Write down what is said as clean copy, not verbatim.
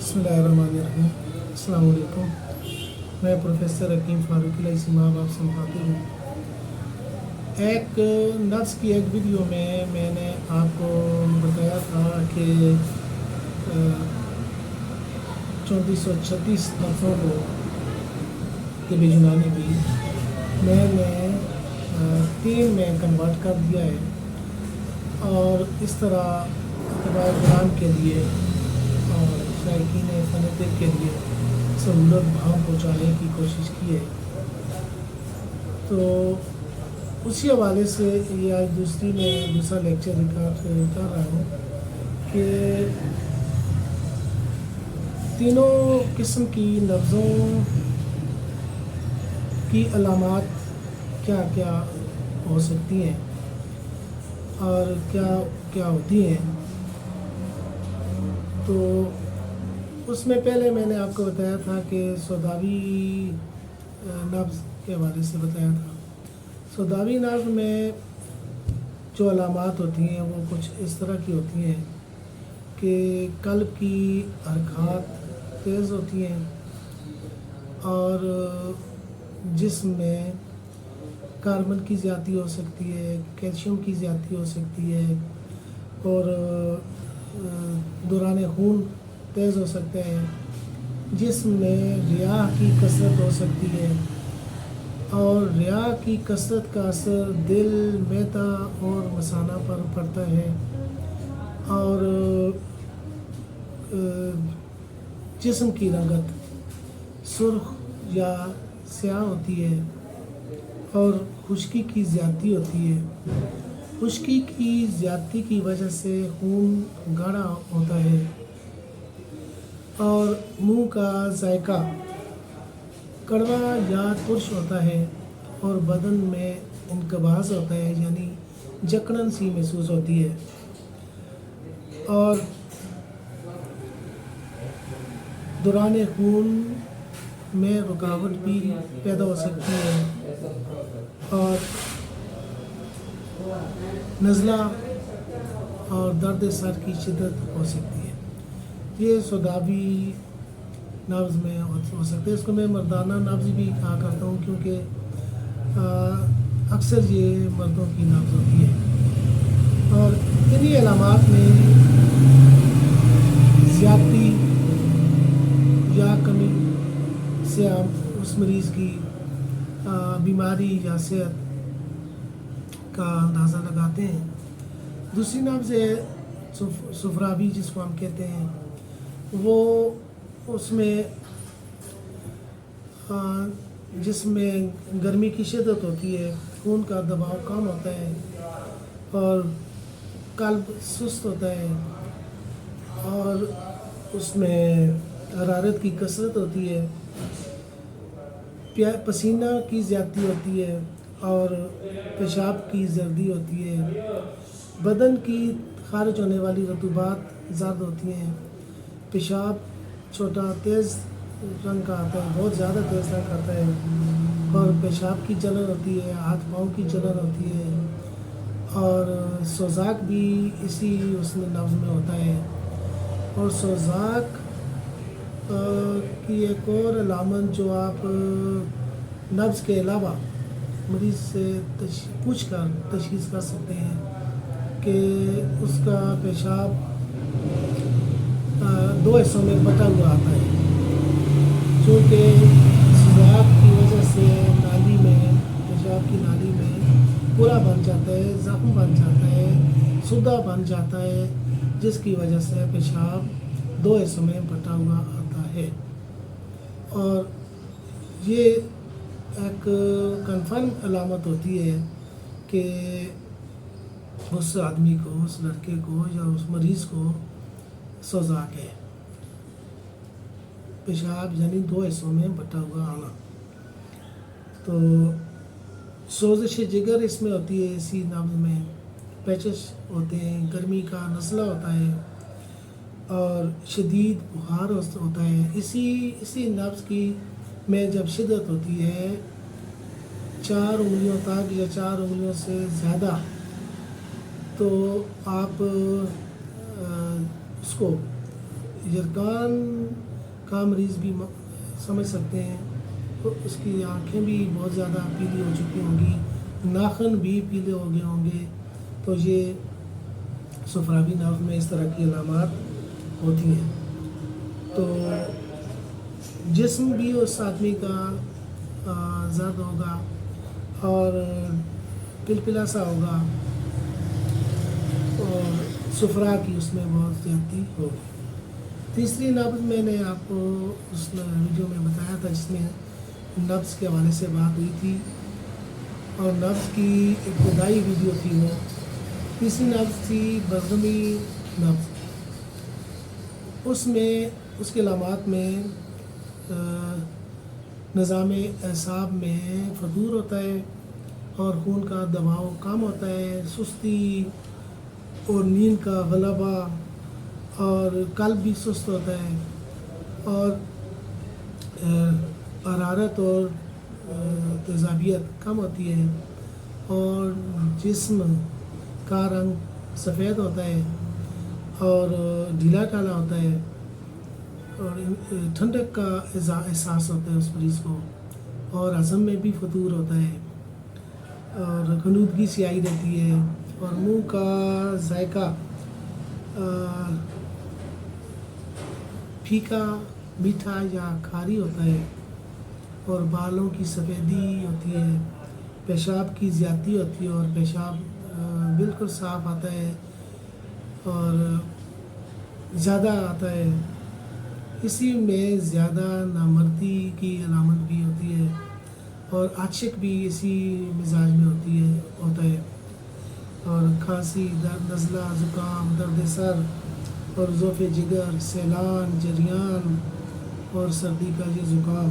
बिस्मिल्लाहिर्रहमानिर्रहीम। अस्सलाम वालेकुम। मैं प्रोफेसर हकीम फारूकी इस्माम आपसे मुखातिब हूँ। एक नर्स की एक वीडियो में मैंने आपको बताया था कि 3436 नर्सों को तिब यूनानी भी मैंने 3 में कन्वर्ट कर दिया है और इस तरह तबादलान के लिए और शायकीन फ़नतिक के लिए सहूलत भाव पहुँचाने की कोशिश की है। तो उसी हवाले से ये आज दूसरा लेक्चर रिकॉर्ड कर रहा हूँ कि तीनों किस्म की लफ्ज़ों की अलामात क्या क्या हो सकती हैं और क्या क्या होती हैं। तो उसमें पहले मैंने आपको बताया था कि सौदावी लफ्ज़ के हवाले से बताया था। सौदावी लफ्ज़ में जो अलामात होती हैं वो कुछ इस तरह की होती हैं कि कल्ब की हरकत तेज़ होती हैं और जिस्म में कार्बन की ज़्यादती हो सकती है, कैल्शियम की ज़्यादती हो सकती है और दौरान खून तेज़ हो सकते हैं। जिस्म में रियाह की कसरत हो सकती है और रियाह की कसरत का असर दिल, मैदा और मसाना पर पड़ता है और जिस्म की रंगत सुर्ख या स्याह होती है और खुश्की की ज़्यादती होती है। खुश्की की ज़्यादती की वजह से खून गाढ़ा होता है और मुंह का जायका कड़वा या तुर्श होता है और बदन में इनकबाज होता है, यानी जकड़न सी महसूस होती है और दौरान खून में रुकावट भी पैदा हो सकती है और नज़ला और दर्द सर की शिद्दत हो सकती है। ये सौदावी लफ्ज़ में हो सकते हैं। इसको मैं मर्दाना लफ्ज़ भी कहा करता हूँ क्योंकि अक्सर ये मर्दों की लफ्ज़ होती है और इन्हीं अलामात में ज़्यादती या कमी से आप उस मरीज़ की बीमारी या सेहत का अंदाज़ा लगाते हैं। दूसरी नाम से सुफरावी जिसको हम कहते हैं, वो उसमें जिसमें गर्मी की शिद्दत होती है, खून का दबाव कम होता है और कल्ब सुस्त होता है और उसमें हरारत की कसरत होती है, पसीना की ज़्यादती होती है और पेशाब की जर्दी होती है। बदन की खारिज होने वाली रतूबात ज़्यादा होती हैं। पेशाब छोटा तेज़ रंग का आता है, बहुत ज़्यादा तेज़ रंग का आता है और पेशाब की जलन होती है, हाथ पाँव की जलन होती है और सोज़ाक भी इसी उसमें लफ्ज़ में होता है। और सोज़ाक की एक और अलामत जो आप लफ्ज़ के अलावा मरीज़ से पूछ कर तशख़ीस कर सकते हैं कि उसका पेशाब 2 हिस्सों में बटा हुआ आता है, क्योंकि सोज़ाक की वजह से नाली में, पेशाब की नाली में पूरा बन जाता है, ज़ख्म बन जाता है, सुद्दा बन जाता है, जिसकी वजह से पेशाब 2 हिस्सों में बटा हुआ आता है। और ये एक कन्फर्म अलामत होती है कि उस आदमी को, उस लड़के को या उस मरीज़ को सोज़ाक है, पेशाब यानी 2 हिस्सों में बटा हुआ आना। तो सोज़श जिगर इसमें होती है, इसी लफ्ज़ में पैचेस होते हैं, गर्मी का नज़ला होता है और शदीद बुखार होता है। इसी लफ्ज़ की में जब शिद्दत होती है 4 उंगलियों तक या 4 उंगलियों से ज़्यादा, तो आप उसको یرکان کا مریض بھی سمجھ سکتے ہیں، تو اس کی آنکھیں بھی بہت زیادہ پیلی ہو چکی ہوں گی، ناخن بھی پیلے ہو گئے ہوں گے، تو یہ صفراوی ناف میں اس طرح کی علامات ہوتی ہیں۔ تو جسم بھی اس آدمی کا زرد ہوگا اور پلپلا سا ہوگا اور صفرا کی اس میں بہت زیادتی ہوگی۔ تیسری نبض میں نے آپ کو اس ویڈیو میں بتایا تھا جس میں نبض کے حوالے سے بات ہوئی تھی، اور نبض کی ابتدائی ویڈیو تھی وہ۔ تیسری نبض تھی برغمی نبض۔ اس میں اس کے علامات میں نظام اعصاب میں فتور ہوتا ہے اور خون کا دباؤ کم ہوتا ہے، سستی اور نیند کا غلبہ، اور قلب بھی سست ہوتا ہے، اور حرارت اور تیزابیت کم ہوتی ہے، اور جسم کا رنگ سفید ہوتا ہے اور ڈھیلا ڈھالا ہوتا ہے، اور ٹھنڈک کا احساس ہوتا ہے اس مریض کو، اور ہضم میں بھی فتور ہوتا ہے، اور غنودگی سی آئی رہتی ہے، اور منہ کا ذائقہ پھیکا، میٹھا یا کھاری ہوتا ہے، اور بالوں کی سفیدی ہوتی ہے، پیشاب کی زیادتی ہوتی ہے اور پیشاب بالکل صاف آتا ہے اور زیادہ آتا ہے۔ اسی میں زیادہ نامردی کی علامت بھی ہوتی ہے، اور عاشق بھی اسی مزاج میں ہوتا ہے، اور کھانسی، نزلہ، زکام، درد سر اور ضعف جگر، سیلان، جریان اور سردی کا یہ زکام۔